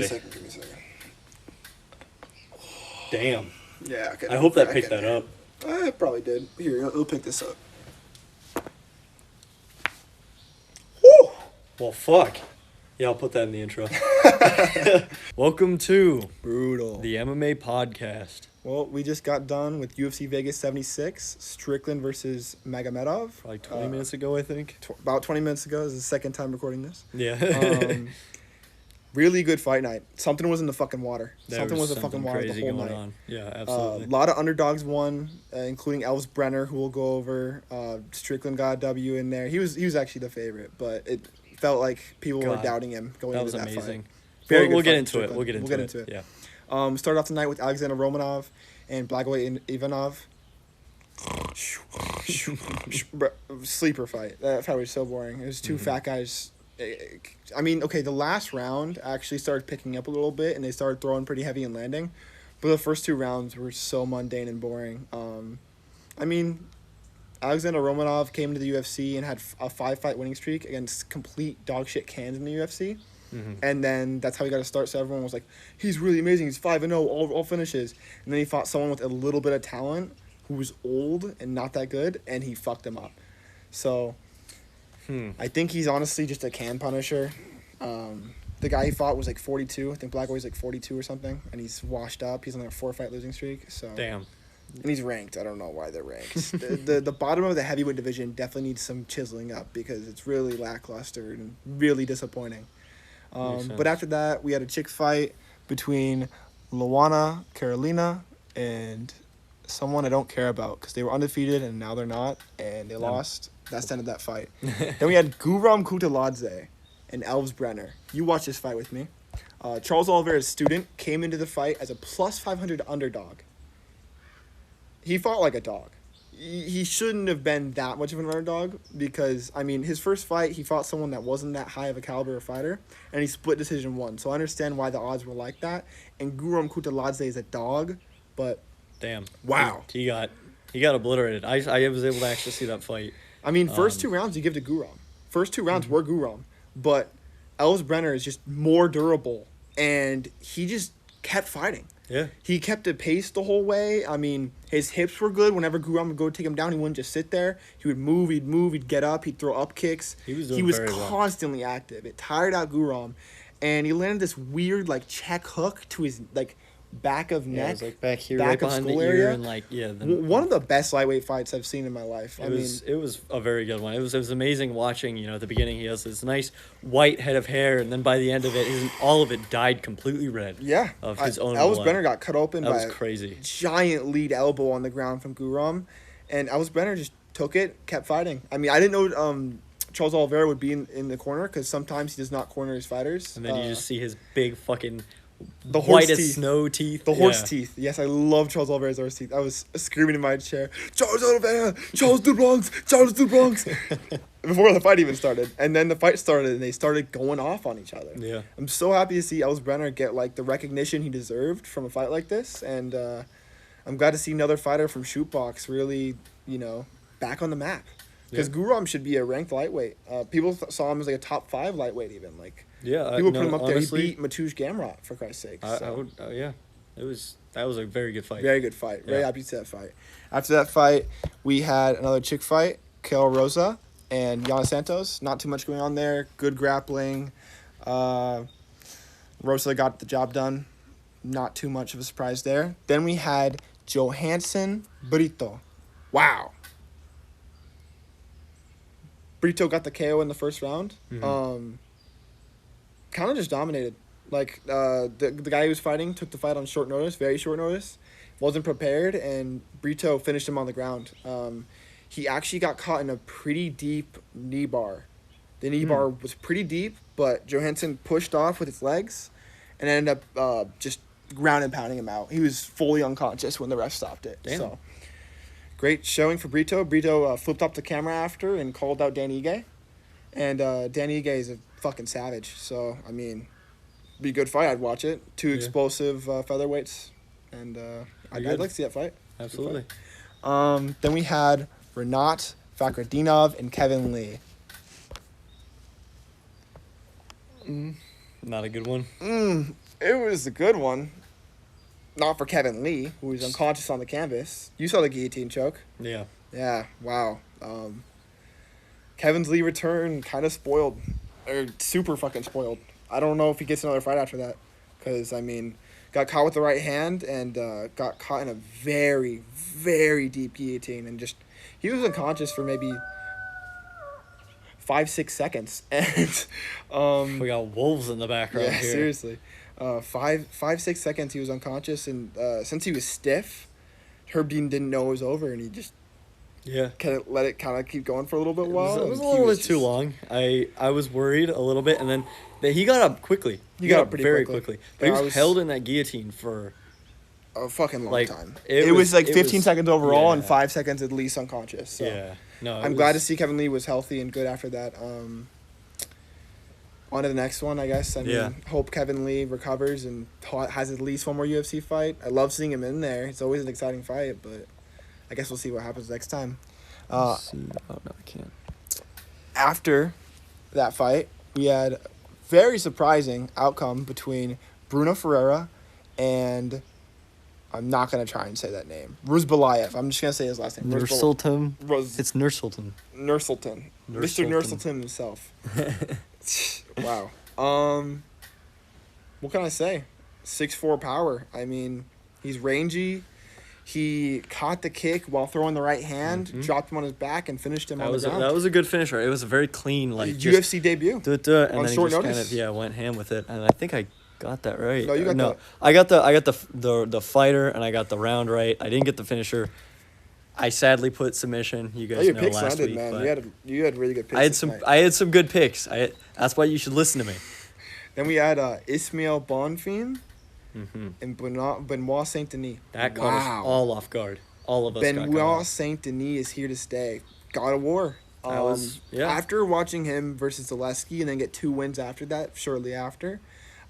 Give me a second. Damn. Yeah, okay. I hope that picked that up. It probably did. Here, it'll pick this up. Woo! Well, fuck. Yeah, I'll put that in the intro. Welcome to Brutal. the MMA podcast. Well, we just got done with UFC Vegas 76, Strickland versus Magomedov. Like 20 minutes ago, I think. About 20 minutes ago. This is the second time recording this. Yeah. Really good fight night. Something was in the fucking water. There Something was in the something fucking water the crazy whole going night. on. Yeah, absolutely. A lot of underdogs won, including Elvis Brenner, who we'll go over. Strickland got a W in there. He was actually the favorite, but it felt like people were doubting him going into that fight. That was amazing. We'll get into it. We'll get into it. Yeah. Started off tonight with Alexander Romanov and Blagoy Ivanov. Sleeper fight. That fight was so boring. It was two fat guys. I mean, okay, the last round actually started picking up a little bit, and they started throwing pretty heavy and landing. But the first two rounds were so mundane and boring. I mean, Alexander Romanov came to the UFC and had a 5-fight winning streak against complete dog shit cans in the UFC. Mm-hmm. And then that's how he got to start. So everyone was like, he's really amazing. He's 5-0, all finishes. And then he fought someone with a little bit of talent who was old and not that good, and he fucked him up. So I think he's honestly just a can punisher. The guy he fought was like 42. I think Blackboy's like 42 or something, and he's washed up. He's on like a 4-fight losing streak. So damn. And he's ranked. I don't know why they're ranked. the bottom of the heavyweight division definitely needs some chiseling up because it's really lackluster and really disappointing. But after that, we had a chick fight between Luana Carolina and someone I don't care about because they were undefeated and now they're not, and they lost. That's the end of that fight. Then we had Guram Kutaladze and Elves Brenner. You watch this fight with me. Charles Oliveira's student came into the fight as a plus 500 underdog. He fought like a dog. He shouldn't have been that much of an underdog because, I mean, his first fight, he fought someone that wasn't that high of a caliber of fighter, and he split decision won. So I understand why the odds were like that. And Guram Kutaladze is a dog, but... Damn. Wow. He got obliterated. I was able to actually see that fight. I mean, first two rounds you give to Guram. First two rounds were Guram. But Ellis Brenner is just more durable, and he just kept fighting. Yeah. He kept the pace the whole way. I mean, his hips were good. Whenever Guram would go take him down, he wouldn't just sit there. He would move, he'd get up, he'd throw up kicks. He was constantly active. It tired out Guram. And he landed this weird, like, check hook to his, like, back of neck. It was like back here, right behind the ear, and like one of the best lightweight fights I've seen in my life. It was a very good one. It was amazing watching. You know, at the beginning he has this nice white head of hair, and then by the end of it, all of it dyed completely red. Yeah, of his own. Elvis blood. Brenner got cut open by crazy. A giant lead elbow on the ground from Guram, and Elvis Brenner just took it, kept fighting. I mean, I didn't know Charles Oliveira would be in the corner because sometimes he does not corner his fighters. And then you just see his big fucking. The horse white as teeth. snow teeth. The horse teeth. Yes, I love Charles Oliveira's horse teeth. I was screaming in my chair, Charles Oliveira! Charles du Bronx! Charles du Bronx! Before the fight even started. And then the fight started, and they started going off on each other. Yeah. I'm so happy to see Elvis Brenner get, like, the recognition he deserved from a fight like this. And I'm glad to see another fighter from Shootbox really, back on the map. Because Guram should be a ranked lightweight. People saw him as, like, a top 5 lightweight even, like... Yeah, people put him up honestly, there. He beat Mateusz Gamrot, for Christ's sake. I would, yeah. That was a very good fight. Very good fight. Very happy to see that fight. After that fight, we had another chick fight, Kael Rosa and Yana Santos. Not too much going on there. Good grappling. Rosa got the job done. Not too much of a surprise there. Then we had Johansson Brito. Wow. Brito got the KO in the first round. Mm-hmm. Kind of just dominated. Like, the guy he was fighting took the fight on short notice, very short notice. Wasn't prepared, and Brito finished him on the ground. He actually got caught in a pretty deep knee bar. The knee bar was pretty deep, but Johansson pushed off with his legs and ended up just ground and pounding him out. He was fully unconscious when the ref stopped it. Damn. So, great showing for Brito. Brito flipped up the camera after and called out Dan Ige. And Dan Ige is a fucking savage. So, I mean, be a good fight. I'd watch it. Two explosive featherweights. And I'd like to see that fight. Absolutely. Then we had Renat Fakhretdinov and Kevin Lee. Not a good one. It was a good one. Not for Kevin Lee, who was unconscious on the canvas. You saw the guillotine choke. Yeah. Yeah, wow. Kevin's Lee return kind of spoiled. Or super fucking spoiled. I don't know if he gets another fight after that. Because, I mean, got caught with the right hand and got caught in a very, very deep guillotine. And just, he was unconscious for maybe 5-6 seconds. And we got wolves in the background here. Seriously. 5-6 seconds he was unconscious. And since he was stiff, Herb Dean didn't know it was over. And he just kind of let it kind of keep going for a little bit while. It was a little bit too long. I was worried a little bit, and then he got up quickly. He got up pretty very quickly. But he was held in that guillotine for a fucking long time. It was like 15 seconds overall and 5 seconds at least unconscious. So yeah. No, I'm glad to see Kevin Lee was healthy and good after that. On to the next one, I guess. I mean, hope Kevin Lee recovers and has at least one more UFC fight. I love seeing him in there. It's always an exciting fight, but I guess we'll see what happens next time. Oh, no, I can't. After that fight, we had a very surprising outcome between Bruno Ferreira and I'm not going to try and say that name. Ruzbalayev. I'm just going to say his last name. Nursultan. It's Nursultan. Nursultan. Mr. Nursultan himself. Wow. What can I say? 6'4" power. I mean, he's rangy. He caught the kick while throwing the right hand, dropped him on his back, and finished him on the ground. That was a good finisher. It was a very clean, like UFC debut. And on then short he just notice. kind of went ham with it, and I think I got that right. No, you got that. I got the fighter, and I got the round right. I didn't get the finisher. I sadly put submission. You guys know last week. Man. You had really good picks. I had some good picks. That's why you should listen to me. Then we had Ismail Bonfim and Benoit Saint Denis. That caught us all off guard. All of us. Benoit Saint Denis is here to stay. God of War. After watching him versus Zaleski and then get 2 wins after that, shortly after,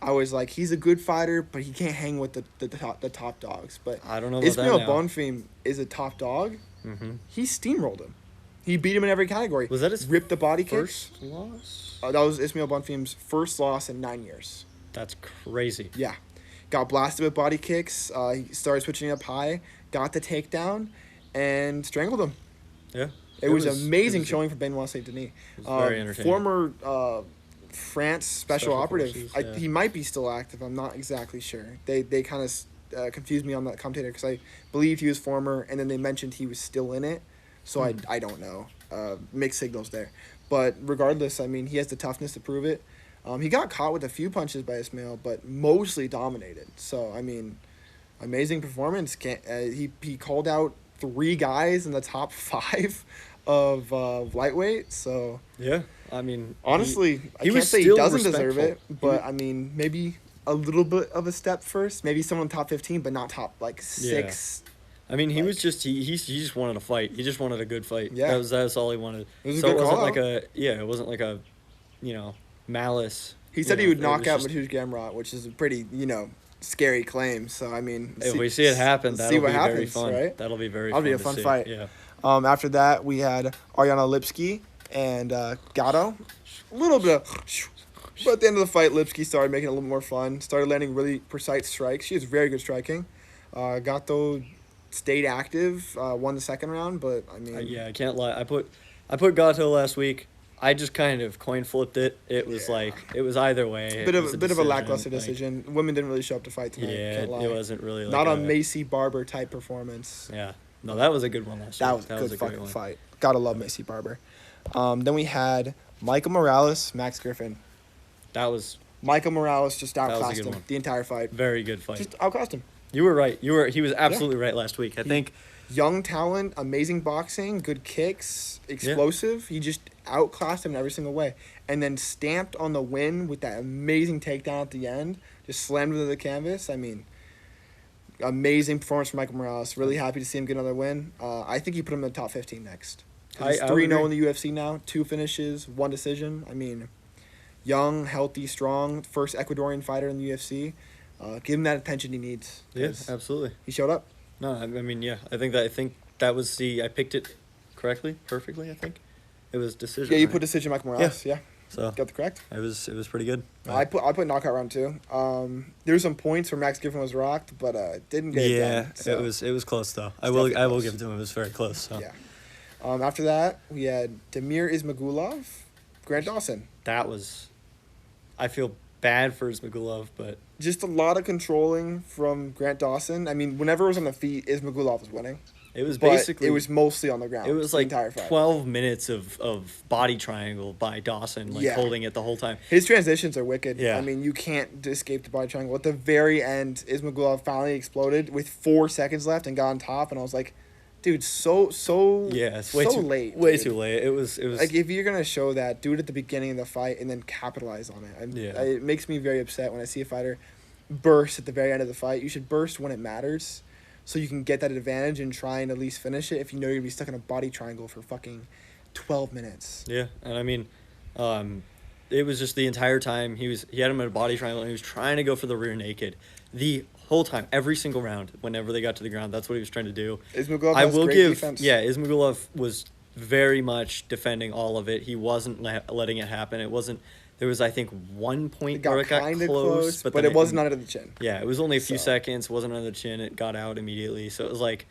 I was like, he's a good fighter, but he can't hang with the top dogs. But I don't know about Ismail that now. Bonfim is a top dog. He steamrolled him. He beat him in every category. Was that his ripped the body first kicks? loss? That was Ismail Bonfim's first loss in 9 years. That's crazy. Yeah. Got blasted with body kicks. He started switching up high, got the takedown, and strangled him. Yeah. It was amazing showing for Benoit Saint Denis. Very entertaining. Former France special operative. Forces, He might be still active. I'm not exactly sure. They kind of confused me on that commentator because I believed he was former, and then they mentioned he was still in it. So I don't know. Mixed signals there. But regardless, I mean, he has the toughness to prove it. He got caught with a few punches by Ismail, but mostly dominated. So, I mean, amazing performance. He called out 3 guys in the top 5 of lightweight. So, yeah, I mean, honestly, I can't say he doesn't deserve it, but I mean, maybe a little bit of a step first. Maybe someone top 15, but not top 6. I mean, he was just he just wanted a fight. He just wanted a good fight. Yeah, that was all he wanted. It was a good wasn't call like it wasn't like a, malice. He said he would knock out Mateusz Gamrot, which is a pretty scary claim. So I mean, if we see it happen, that'll be very fun. Right? That'll be very. That'll be a fun fight. Yeah. After that, we had Ariana Lipski and Gatto. A little bit of. But at the end of the fight, Lipski started making it a little more fun. Started landing really precise strikes. She has very good striking. Gatto stayed active, won the second round, but I mean... I can't lie. I put Gatto last week. I just kind of coin flipped it. It was it was either way. Bit of a lackluster decision. Women didn't really show up to fight tonight. Yeah, it wasn't really like not a Macy Barber type performance. Yeah. No, that was a good one last week. That was a good fucking fight. Gotta love Macy Barber. Then we had Michael Morales, Max Griffin. Michael Morales just outclassed him the entire fight. Very good fight. Just outclassed him. You were right. He was absolutely right last week. I think young talent, amazing boxing, good kicks, explosive. He just outclassed him in every single way. And then stamped on the win with that amazing takedown at the end. Just slammed into the canvas. I mean, amazing performance from Michael Morales. Really happy to see him get another win. I think he put him in the top 15 next. He's 3-0 in the UFC now. 2 finishes, 1 decision. I mean, young, healthy, strong. First Ecuadorian fighter in the UFC. Give him that attention he needs. Yes, absolutely. He showed up. No, I mean, yeah. I think that was I picked it correctly, perfectly, I think. It was decision. Yeah, you put decision Michael Morales, yeah. So got the correct. It was pretty good. I put knockout round 2. There were some points where Max Giffen was rocked, but didn't get it done. So. It was close though. I will give it to him. It was very close. So. Yeah. After that, we had Damir Ismagulov, Grant Dawson. That was, I feel bad for Ismagulov, but just a lot of controlling from Grant Dawson. I mean, whenever it was on the feet, Ismagulov was winning. It was basically... It was mostly on the ground. It was the like entire fight. 12 minutes of body triangle by Dawson, holding it the whole time. His transitions are wicked. Yeah. I mean, you can't escape the body triangle. At the very end, Ismagulov finally exploded with 4 seconds left and got on top, and I was like, dude, so it's late. Way too late. It was like, if you're gonna show that, do it at the beginning of the fight and then capitalize on it. It makes me very upset when I see a fighter burst at the very end of the fight. You should burst when it matters, so you can get that advantage and try and at least finish it. If you know you're gonna be stuck in a body triangle for fucking 12 minutes. Yeah, and I mean, it was just the entire time he had him in a body triangle and he was trying to go for the rear naked the whole time, every single round. Whenever they got to the ground, that's what he was trying to do. Ismagulov has great defense. Yeah, Ismagulov was very much defending all of it. He wasn't letting it happen. It wasn't. There was, I think, one point where it got close, but it wasn't under the chin. Yeah, it was only a few seconds. It wasn't under the chin. It got out immediately. So it was like,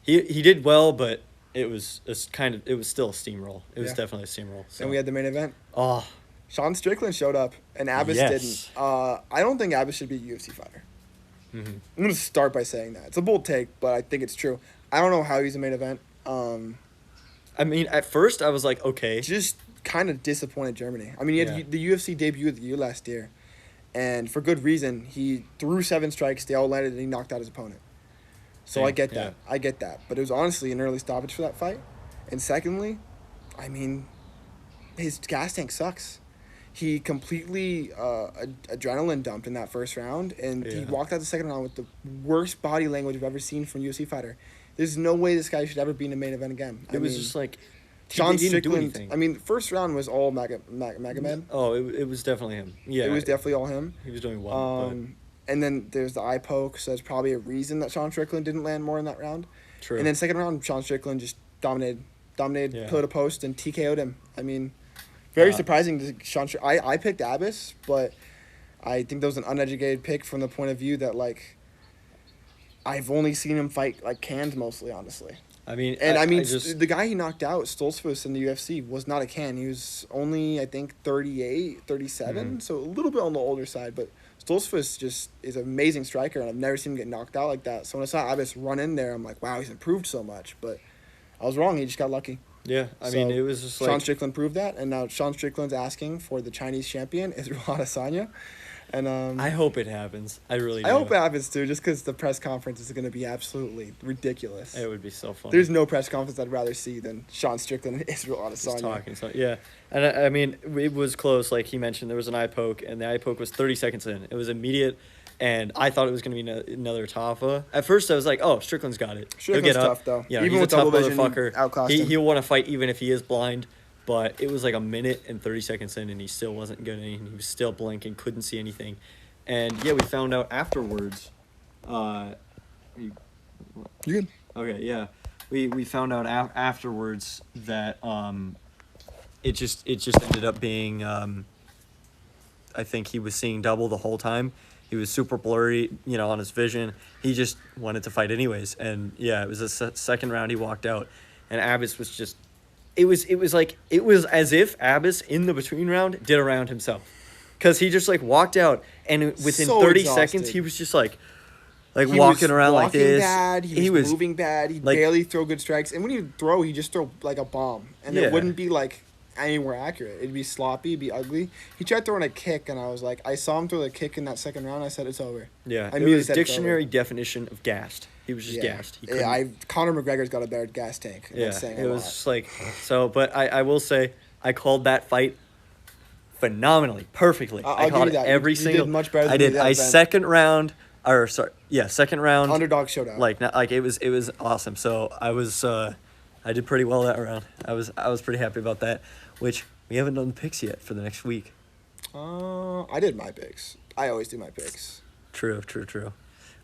he did well, but it was still a steamroll. It was definitely a steamroll. So. And we had the main event. Oh, Sean Strickland showed up, and Abbas didn't. I don't think Abbas should be a UFC fighter. Mm-hmm. I'm going to start by saying that. It's a bold take, but I think it's true. I don't know how he's a main event. I mean, at first I was like, okay. Just kind of disappointed Germany. I mean, he had the UFC debut of the year last year, and for good reason. He threw 7 strikes, they all landed, and he knocked out his opponent. So I get that. I get that. But it was honestly an early stoppage for that fight. And secondly, I mean, his gas tank sucks. He completely adrenaline dumped in that first round, and he walked out the second round with the worst body language I've ever seen from a UFC fighter. There's no way this guy should ever be in a main event again. It was just like... Sean Strickland. I mean, first round was all Magomedov. Oh, it was definitely him. Yeah, it was definitely all him. He was doing well. And then there's the eye poke, so that's probably a reason that Sean Strickland didn't land more in that round. True. And then second round, Sean Strickland just dominated pillar to post and TKO'd him. I mean, very surprising to Sean. I picked Abbas, but I think that was an uneducated pick from the point of view that like I've only seen him fight like cans mostly, honestly. I mean, the guy he knocked out, Stoltzfus, in the UFC, was not a can. He was only, I think, 38, 37, so a little bit on the older side. But Stoltzfus just is an amazing striker, and I've never seen him get knocked out like that. So when I saw Abbas run in there, I'm like, wow, he's improved so much. But I was wrong. He just got lucky. Yeah, I mean, it was just like... Sean Strickland proved that, and now Sean Strickland's asking for the Chinese champion, Israel Adesanya. And I hope it happens. I really do. I hope it happens too, just because the press conference is going to be absolutely ridiculous. It would be so fun. There's no press conference I'd rather see than Sean Strickland and Israel Adesanya. Just talking, yeah. And I mean, it was close. Like he mentioned, there was an eye poke, and the eye poke was 30 seconds in. It was immediate, and I thought it was going to be another Tafa. At first, I was like, oh, Strickland's got it. Strickland's tough, though. Yeah, even he's with a tough double vision, motherfucker. Outclassed him. He'll want to fight even if he is blind. But it was like a minute and 30 seconds in, and he still wasn't getting. He was still blinking, couldn't see anything. And yeah, we found out afterwards. You good? Okay, yeah, we found out afterwards that it just ended up being I think he was seeing double the whole time. He was super blurry, on his vision. He just wanted to fight anyways, and yeah, it was the second round he walked out, and Abbas was just. It was as if Abbas in the between round did a round himself. Because he just, walked out, and within 30 seconds, he was just, walking around like this. Bad, he was moving bad. He barely throw good strikes. And when he throw, he just throw, a bomb. And it wouldn't be, anywhere accurate. It'd be sloppy, it'd be ugly. He tried throwing a kick, and I was like, I saw him throw the kick in that second round. I said, it's over. Yeah, it was dictionary definition of gassed. He was just gassed. Conor McGregor's got a better gas tank. It was just but I will say, I called that fight phenomenally, perfectly. I called it every single. Did much better than I did. Second round. Underdog showdown. It was awesome. So I did pretty well that round. I was pretty happy about that. Which we haven't done the picks yet for the next week. I did my picks. I always do my picks. True.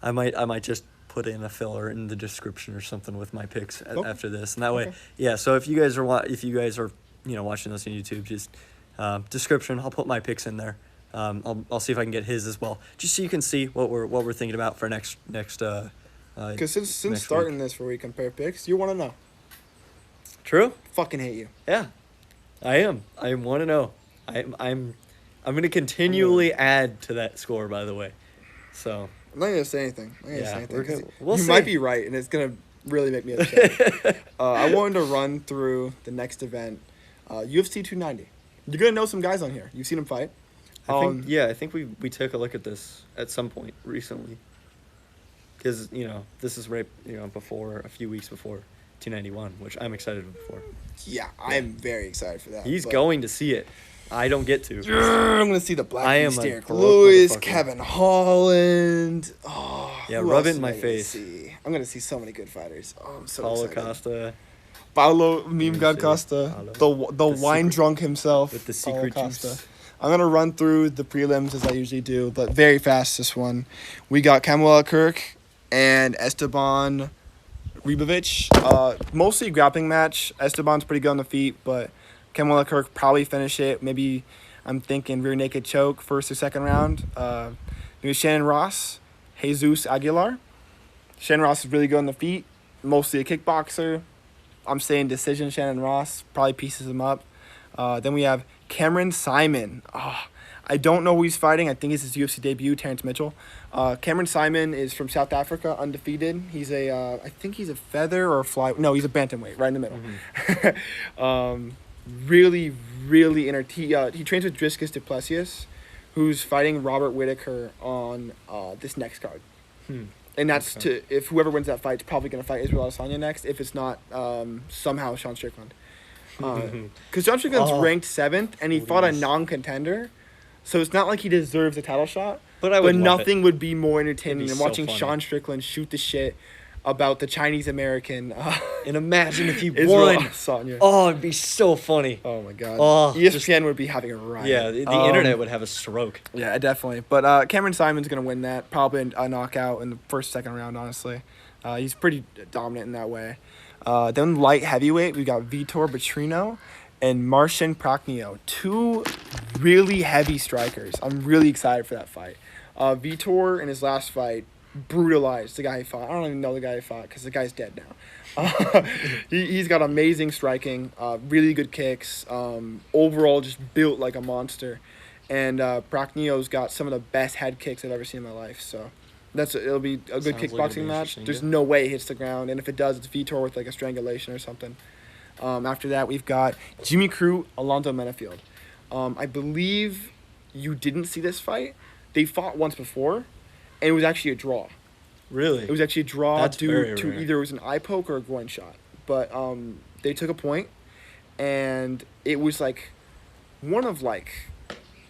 I might just put in a filler in the description or something with my picks after this, and that way, yeah. So if you guys are watching this on YouTube, just description. I'll put my picks in there. I'll see if I can get his as well, just so you can see what we're thinking about for next. Because since starting this where we compare picks, you want to know. True. Fucking hate you. Yeah, I am. I want to know. I'm gonna continually add to that score. By the way, so I'm not gonna say anything. We'll you see. might be right, and it's gonna really make me upset. I wanted to run through the next event, UFC 290. You're gonna know some guys on here. You've seen them fight. I think we took a look at this at some point recently. Because this is right before a few weeks before 291, which I'm excited for. Yeah, I'm very excited for that. He's going to see it. I don't get to. I'm gonna see the Black Derek broke Lewis, motherfucker. Kevin Holland. Oh, Yeah, who rub else it in am my I gonna face. see? I'm gonna see so many good fighters. Oh, I'm so Paulo excited. Costa Paulo Meme God Costa, the wine drunk himself. with the Paulo secret Costa. juice. I'm gonna run through the prelims as I usually do, but very fast this one. We got Kamala Kirk and Esteban Ribovic. Mostly grappling match. Esteban's pretty good on the feet, but Kamala Kirk probably finish it. Maybe I'm thinking rear naked choke first or second round. Maybe Shannon Ross, Jesus Aguilar. Shannon Ross is really good on the feet, mostly a kickboxer. I'm saying decision Shannon Ross, probably pieces him up. Then we have Cameron Simon. I don't know who he's fighting. I think it's his UFC debut, Terrence Mitchell. Cameron Simon is from South Africa, undefeated. He's I think he's a feather or a fly. No, he's a bantamweight, right in the middle. Mm-hmm. Really, really he trains with Driscus Duplessis, who's fighting Robert Whittaker on this next card. And that's if whoever wins that fight is probably going to fight Israel Adesanya next, if it's not somehow Sean Strickland. Because Sean Strickland's ranked 7th, and he fought a non-contender, so it's not like he deserves a title shot. But nothing would be more entertaining than watching Sean Strickland shoot the shit about the Chinese American. And imagine if he Israel won. Adesanya. Oh, it'd be so funny. Oh my god. Oh, ESPN would be having a riot. Yeah, the internet would have a stroke. Yeah, definitely. But Cameron Simon's going to win that. Probably a knockout in the first, second round, honestly. He's pretty dominant in that way. Then light heavyweight, we got Vitor Petrino and Marcin Prachnio. 2 really heavy strikers. I'm really excited for that fight. Vitor, in his last fight, brutalized the guy he fought. I don't even know the guy he fought because the guy's dead now. He's got amazing striking, really good kicks, overall just built like a monster. And Prachnio's got some of the best head kicks I've ever seen in my life. So it'll be a good kickboxing match. There's no way it hits the ground, and if it does, it's Vitor with like a strangulation or something. After that, we've got Jimmy Crute, Alonzo Menafield. I believe you didn't see this fight. They fought once before, and it was actually a draw. Really? It was actually a draw That's due to rare. either it was an eye poke or a groin shot. But they took a point, and it was like one of like,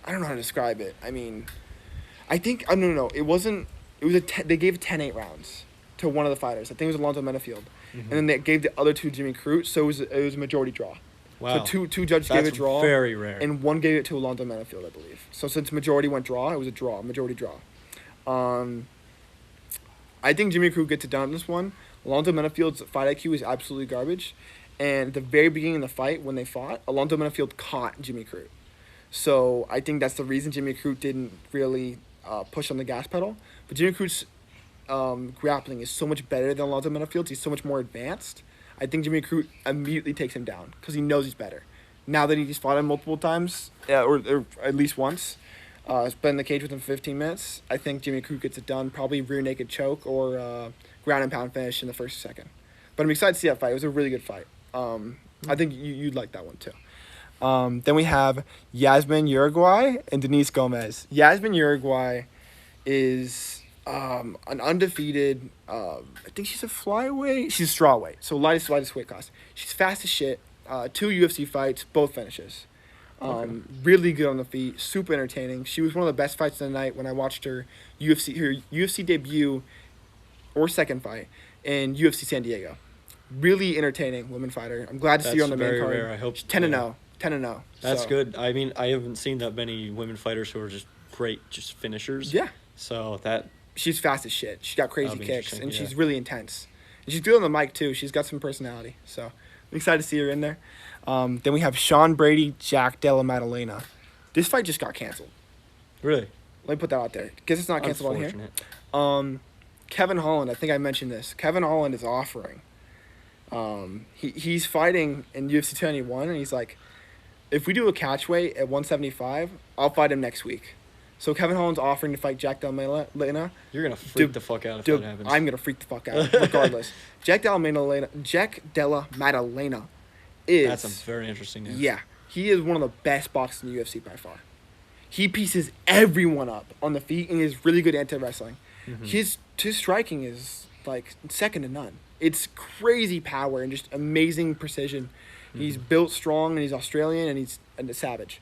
I don't know how to describe it. I mean, I think no. It wasn't. It was they gave 10-8 rounds to one of the fighters. I think it was Alonzo Menafield, and then they gave the other 2 Jimmy Crute. So it was a majority draw. Wow. So two judges gave a draw. Very rare. And one gave it to Alonzo Menafield, I believe. So since majority went draw, it was a draw, majority draw. I think Jimmy Crute gets it done in this one. Alonzo Menafield's fight IQ is absolutely garbage. And at the very beginning of the fight, when they fought, Alonzo Menafield caught Jimmy Crute. So I think that's the reason Jimmy Crute didn't really push on the gas pedal. But Jimmy Crute's grappling is so much better than Alonzo Menafield's. He's so much more advanced. I think Jimmy Crute immediately takes him down because he knows he's better. Now that he's fought him multiple times, or at least once, it's been in the cage with him for 15 minutes, I think Jimmy Crute gets it done. Probably rear naked choke or ground and pound finish in the first or second. But I'm excited to see that fight. It was a really good fight. I think you'd like that one too. Then we have Yasmin Uruguay and Denise Gomez. Yasmin Uruguay is an undefeated, I think she's a flyweight. She's a strawweight, so lightest weight class. She's fast as shit. 2 UFC fights, both finishes. Really good on the feet, super entertaining. She was one of the best fights of the night when I watched her UFC debut or second fight in UFC San Diego. Really entertaining woman fighter. I'm glad to see her on the main card. Rare. I hope she's 10-0. 10-0. That's good. I mean, I haven't seen that many women fighters who are just great, just finishers. Yeah. So that. She's fast as shit. She's got crazy kicks, and she's really intense. And she's good on the mic too. She's got some personality. So Excited to see her in there. Then we have Sean Brady, Jack Della Maddalena. This fight just got canceled. Really? Let me put that out there. Guess it's not canceled on here. Kevin Holland, I think I mentioned this. Kevin Holland is offering. He's fighting in UFC 291, and he's like, if we do a catch weight at 175, I'll fight him next week. So Kevin Holland's offering to fight Jack Della Maddalena. You're gonna freak the fuck out if that happens. I'm gonna freak the fuck out regardless. Jack Della Maddalena is. That's a very interesting name. Yeah, he is one of the best boxers in the UFC by far. He pieces everyone up on the feet and is really good anti-wrestling. Mm-hmm. His striking is like second to none. It's crazy power and just amazing precision. Mm-hmm. He's built strong and he's Australian and he's a savage.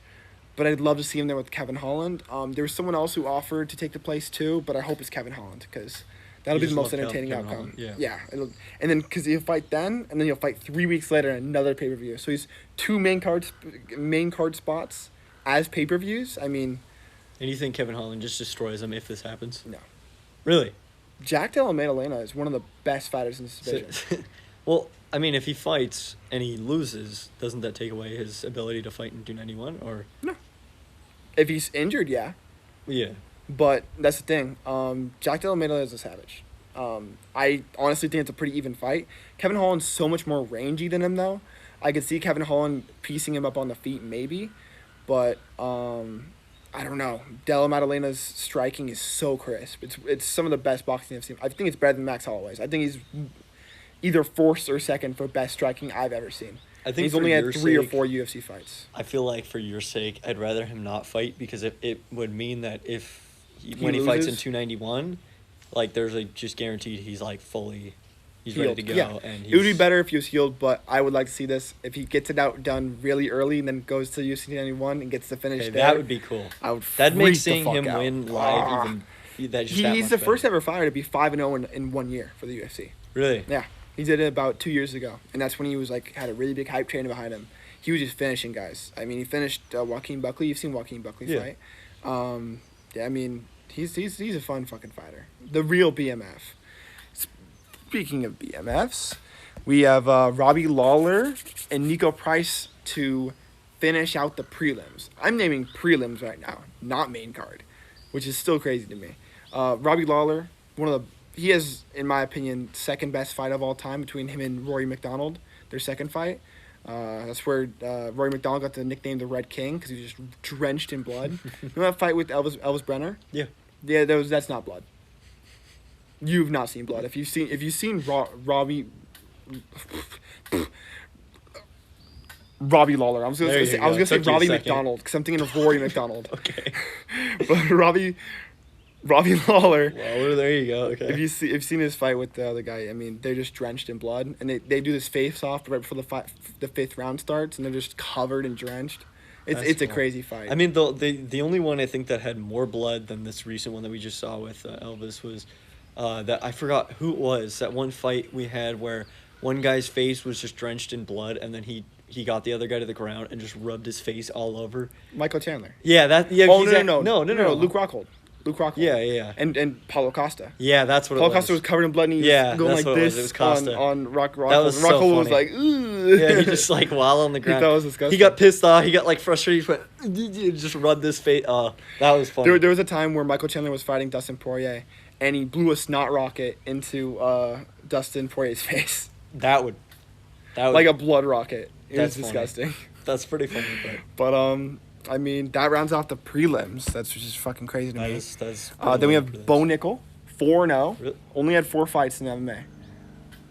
But I'd love to see him there with Kevin Holland. There was someone else who offered to take the place too, but I hope it's Kevin Holland because that'll be the most entertaining outcome. Yeah. And then because he'll fight then, and then he'll fight 3 weeks later in another pay-per-view. So he's 2 main card spots as pay-per-views. I mean, and you think Kevin Holland just destroys him if this happens? No. Really? Jack Della Maddalena is one of the best fighters in this division. Well, I mean, if he fights and he loses, doesn't that take away his ability to fight in 291? Or no. If he's injured, yeah. Yeah. But that's the thing. Jack Della Maddalena is a savage. I honestly think it's a pretty even fight. Kevin Holland's so much more rangy than him, though. I could see Kevin Holland piecing him up on the feet, maybe. But I don't know. Della Maddalena's striking is so crisp. It's some of the best boxing I've seen. I think it's better than Max Holloway's. I think he's either first or second for best striking I've ever seen. I think he's only had 3 or 4 UFC fights. I feel like for your sake, I'd rather him not fight because it would mean that when he fights in 291, like there's just guaranteed he's like fully ready to go. Yeah. And it would be better if he was healed, but I would like to see this if he gets it done really early and then goes to UFC 291 and gets the finish there. That would be cool. That'd make seeing him win live even. He's the first ever fighter to be 5-0 in 1 year for the UFC. Really? Yeah. He did it about 2 years ago, and that's when he was had a really big hype train behind him. He was just finishing guys. I mean, he finished Joaquin Buckley. You've seen Joaquin Buckley fight. I mean, he's a fun fucking fighter. The real BMF. Speaking of BMFs, we have Robbie Lawler and Nico Price to finish out the prelims. I'm naming prelims right now, not main card, which is still crazy to me. Robbie Lawler, he has, in my opinion, second best fight of all time between him and Rory McDonald, their second fight. That's where Rory McDonald got the nickname the Red King because he was just drenched in blood. You know that fight with Elvis Brenner? Yeah. Yeah, that's not blood. You've not seen blood. If you've seen Robbie Lawler. I was gonna say Robbie McDonald because I'm thinking of Rory McDonald. Okay. But Robbie Lawler. There you go. Okay. If you've seen his fight with the other guy, I mean, they're just drenched in blood, and they do this face-off right before the 5th round starts, and they're just covered and drenched. It's cool. A crazy fight. I mean, the only one I think that had more blood than this recent one that we just saw with Elvis was that I forgot who it was. That one fight we had where one guy's face was just drenched in blood, and then he got the other guy to the ground and just rubbed his face all over. Michael Chandler. Yeah, that. Yeah. Oh no! Luke Rockhold. Yeah. And Paulo Costa. Yeah, that's what Paulo it was. Costa was covered in blood and he was going like this. It was Costa. on Rockhold. That was so funny. Was like, ooh. Yeah, he just like while on the ground. That was disgusting. He got pissed off. He got like frustrated. He just rubbed his face. That was funny. There was a time where Michael Chandler was fighting Dustin Poirier and he blew a snot rocket into Dustin Poirier's face. That would like a blood rocket. It was disgusting. That's pretty funny. But I mean, that rounds off the prelims. That's just fucking crazy to me. Then we have Bo Nickal, 4-0. Really? Only had 4 fights in MMA.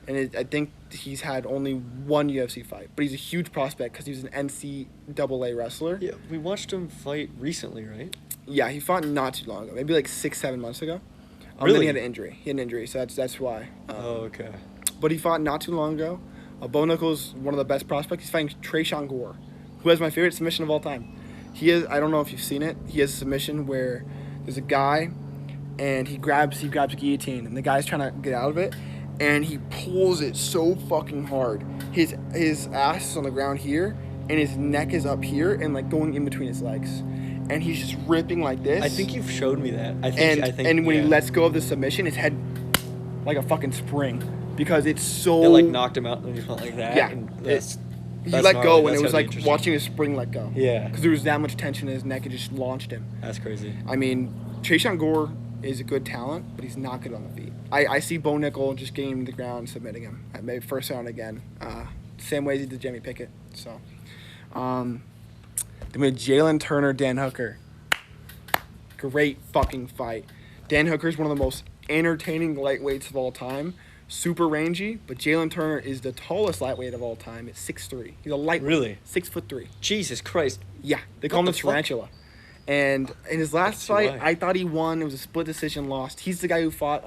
And I think he's had only 1 UFC fight. But he's a huge prospect because he was an NCAA wrestler. Yeah, we watched him fight recently, right? Yeah, he fought not too long ago. Maybe like 6-7 months ago. Really? Then he had an injury. So that's why. Okay. But he fought not too long ago. Bo Nickal's one of the best prospects. He's fighting Trayshawn Gore, who has my favorite submission of all time. I don't know if you've seen it. He has a submission where there's a guy and he grabs a guillotine and the guy's trying to get out of it and he pulls it so fucking hard. His ass is on the ground here and his neck is up here and like going in between his legs. And he's just ripping like this. I think you've showed me that. I think when he lets go of the submission, his head like a fucking spring because it's so. It like knocked him out when he went like that. Yeah, And he let gnarly. go, and That's it was gotta be like watching his spring let go. Yeah. Because there was that much tension in his neck, it just launched him. That's crazy. I mean, Trayshawn Gore is a good talent, but he's not good on the feet. I see Bo Nickal just getting him to the ground and submitting him. Maybe first round again. Same way as he did Jamie Pickett. So, then we had Jalin Turner, Dan Hooker. Great fucking fight. Dan Hooker is one of the most entertaining lightweights of all time. Super rangy, but Jalin Turner is the tallest lightweight of all time. It's 6'3". He's a lightweight. Really? 6'3". Jesus Christ. Yeah, they call him the Tarantula. And in his last fight, I thought he won. It was a split decision loss. He's the guy who fought.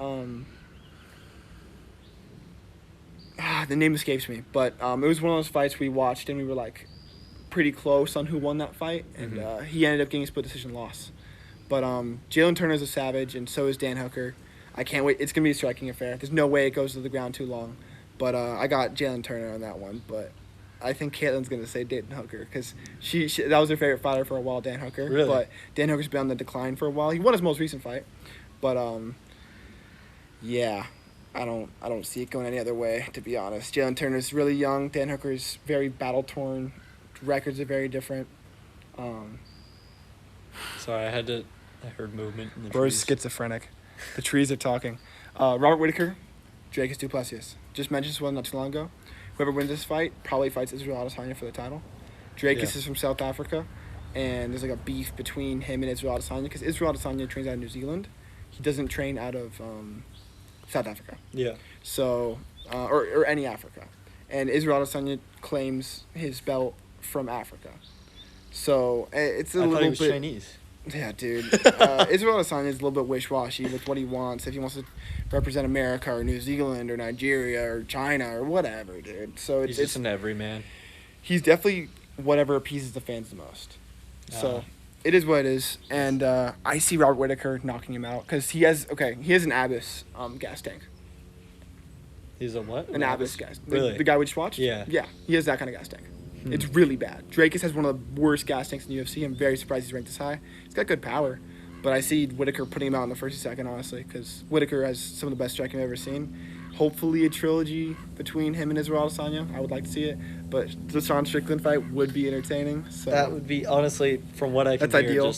The name escapes me, but it was one of those fights we watched and we were like pretty close on who won that fight, and he ended up getting a split decision loss. But Jalin Turner is a savage, and so is Dan Hooker. I can't wait. It's gonna be a striking affair. There's no way it goes to the ground too long, but I got Jalin Turner on that one. But I think Kaitlin's gonna say Dan Hooker because she that was her favorite fighter for a while, Dan Hooker. Really? But Dan Hooker's been on the decline for a while. He won his most recent fight, but yeah, I don't see it going any other way, to be honest. Jalin Turner's really young. Dan Hooker's very battle torn. Records are very different. Sorry, I heard movement in the Bro's trees. schizophrenic. The trees are talking. Robert Whittaker, Dracus du Plessis. Just mentioned this one not too long ago. Whoever wins this fight probably fights Israel Adesanya for the title. Dracus is from South Africa, and there's like a beef between him and Israel Adesanya because Israel Adesanya trains out of New Zealand. He doesn't train out of South Africa. Yeah. So, or any Africa. And Israel Adesanya claims his belt from Africa. So, it's a I little thought he was bit... Chinese. Yeah, dude. Israel Adesanya is a little bit wish-washy with what he wants. If he wants to represent America or New Zealand or Nigeria or China or whatever, dude. So He's just an everyman. He's definitely whatever appeases the fans the most. So it is what it is. And I see Robert Whittaker knocking him out because he has an Abyss gas tank. He's a what? An Abyss gas. Really? The guy we just watched? Yeah. Yeah, he has that kind of gas tank. It's really bad. Dracus has one of the worst gas tanks in the UFC. I'm very surprised he's ranked this high. He's got good power, but I see Whittaker putting him out in the first and second, honestly, because Whittaker has some of the best striking I've ever seen. Hopefully a trilogy between him and Israel Adesanya. I would like to see it, but the Sean Strickland fight would be entertaining. So that would be, honestly, from what I can that's hear, ideal.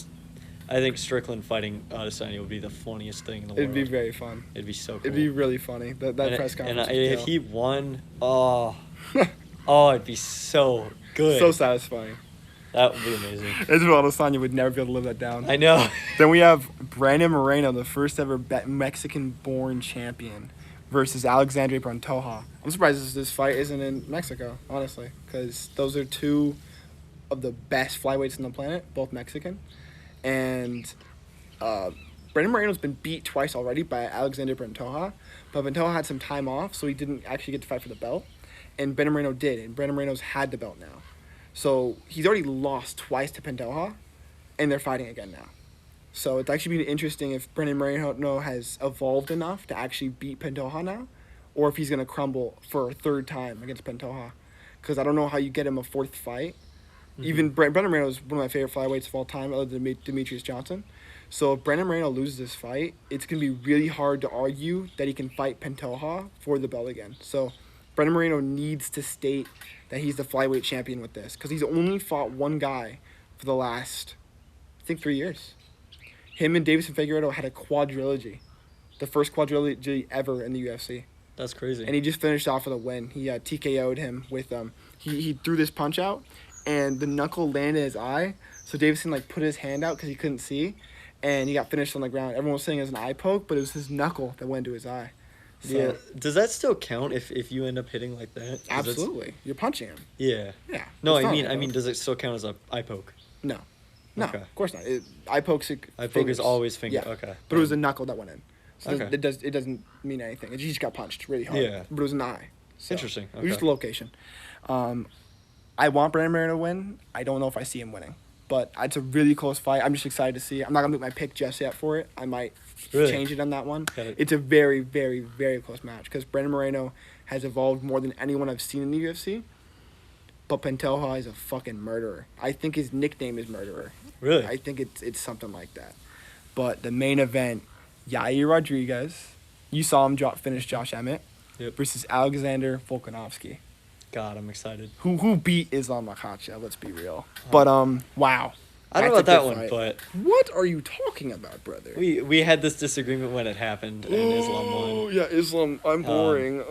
I think Strickland fighting Adesanya would be the funniest thing in the world. It'd be very fun. It'd be so cool. It'd be really funny. That press conference. And if he won, it'd be so good. So satisfying. That would be amazing. Israel Adesanya would never be able to live that down. I know. Then we have Brandon Moreno, the first ever Mexican-born champion, versus Alexandre Pantoja. I'm surprised this fight isn't in Mexico, honestly, because those are two of the best flyweights on the planet, both Mexican. And Brandon Moreno's been beat twice already by Alexander Pantoja, but Pantoja had some time off, so he didn't actually get to fight for the belt. And Brandon Moreno did, and Brandon Moreno's had the belt now. So he's already lost twice to Pantoja, and they're fighting again now. So it's actually been interesting if Brandon Moreno has evolved enough to actually beat Pantoja now, or if he's going to crumble for a third time against Pantoja. Because I don't know how you get him a fourth fight. Even Brandon Moreno is one of my favorite flyweights of all time, other than Demetrius Johnson. So if Brandon Moreno loses this fight, it's going to be really hard to argue that he can fight Pantoja for the belt again. So Brandon Moreno needs to state that he's the flyweight champion with this, because he's only fought one guy for the last, I think, 3 years. Him and Davison Figueiredo had a quadrilogy, the first quadrilogy ever in the UFC. That's crazy. And he just finished off with a win. He TKO'd him with he threw this punch out, and the knuckle landed in his eye. So Davison put his hand out because he couldn't see, and he got finished on the ground. Everyone was saying it was an eye poke, but it was his knuckle that went to his eye. So, yeah. Does that still count if you end up hitting like that? Absolutely. You're punching him. Yeah. Yeah. No, I mean, does it still count as a eye poke? No. No, Okay. of course not. Eye poke's Eye poke is always finger. Yeah. Okay. But it was a knuckle that went in. So Okay. it doesn't mean anything. He just got punched really hard. Yeah. But it was an eye. So Interesting. It was just the location. I want Brandon Moreno to win. I don't know if I see him winning. But it's a really close fight. I'm just excited to see it. I'm not going to make my pick just yet for it. I might change it on that one. It's a very, very, very close match because Brandon Moreno has evolved more than anyone I've seen in the UFC. But Pantoja is a fucking murderer. I think his nickname is Murderer. Really? I think it's something like that. But the main event, Yair Rodriguez. You saw him finish Josh Emmett. versus Alexander Volkanovski. God, I'm excited. Who beat Islam Makhachev? Let's be real. But wow. I don't know about that one, but what are you talking about, brother? We had this disagreement when it happened, and Islam won. Oh yeah, Islam. I'm boring.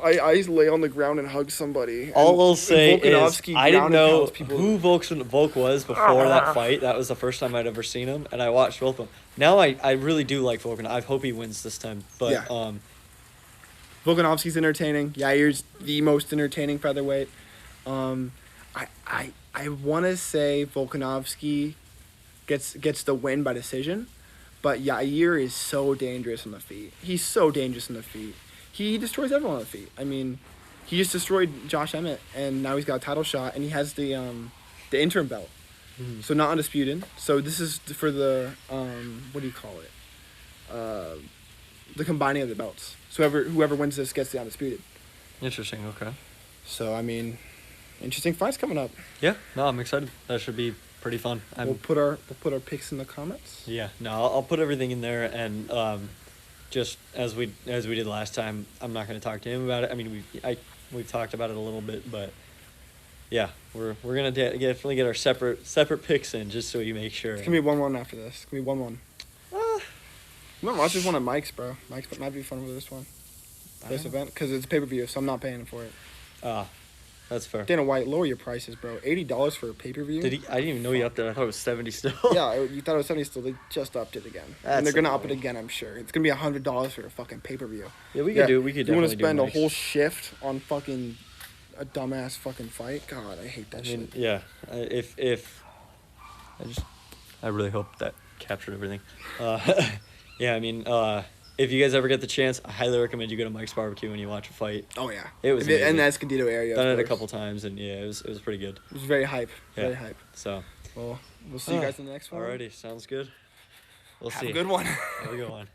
I lay on the ground and hug somebody. All I'll say is I didn't know who Volk was before that fight. That was the first time I'd ever seen him, and I watched both of them. Now I really do like Volkan. I hope he wins this time. But yeah. Volkanovski's entertaining. Yair's the most entertaining featherweight. I want to say Volkanovski gets the win by decision, but Yair is so dangerous on the feet. He's so dangerous on the feet. He destroys everyone on the feet. I mean, he just destroyed Josh Emmett, and now he's got a title shot, and he has the interim belt. Mm-hmm. So not undisputed. So this is for the, what do you call it? The combining of the belts. So whoever wins this gets the undisputed. Interesting, okay. So, I mean, interesting fights coming up. Yeah, no, I'm excited. That should be pretty fun. We'll put our picks in the comments. Yeah, no, I'll put everything in there, and just as we did last time, I'm not going to talk to him about it. I mean, we've talked about it a little bit, but yeah, we're gonna definitely get our separate picks in just so you make sure. It's gonna be 1-1 after this. It's gonna be 1-1. I'm gonna watch this one at Mike's, bro. Mike's might be fun with this one. This event, because it's pay-per-view, so I'm not paying for it. That's fair. Dana White, lower your prices, bro. $80 for a pay-per-view? I didn't even know you upped it. I thought it was 70 still. Yeah, you thought it was 70 still. They just upped it again. And they're going to up it again, I'm sure. It's going to be $100 for a fucking pay-per-view. Yeah, we could definitely do. You want to spend a whole shift on fucking a dumbass fucking fight? God, I hate that shit. Yeah. I really hope that captured everything. Yeah, I mean, if you guys ever get the chance, I highly recommend you go to Mike's Barbecue when you watch a fight. Oh, yeah. It was amazing. In the Escondido area. Done it a couple times, and yeah, it was pretty good. It was very hype. Yeah. Very hype. So. Well, we'll see you guys in the next one. Alrighty, sounds good. We'll see. Have a good one. Have a good one.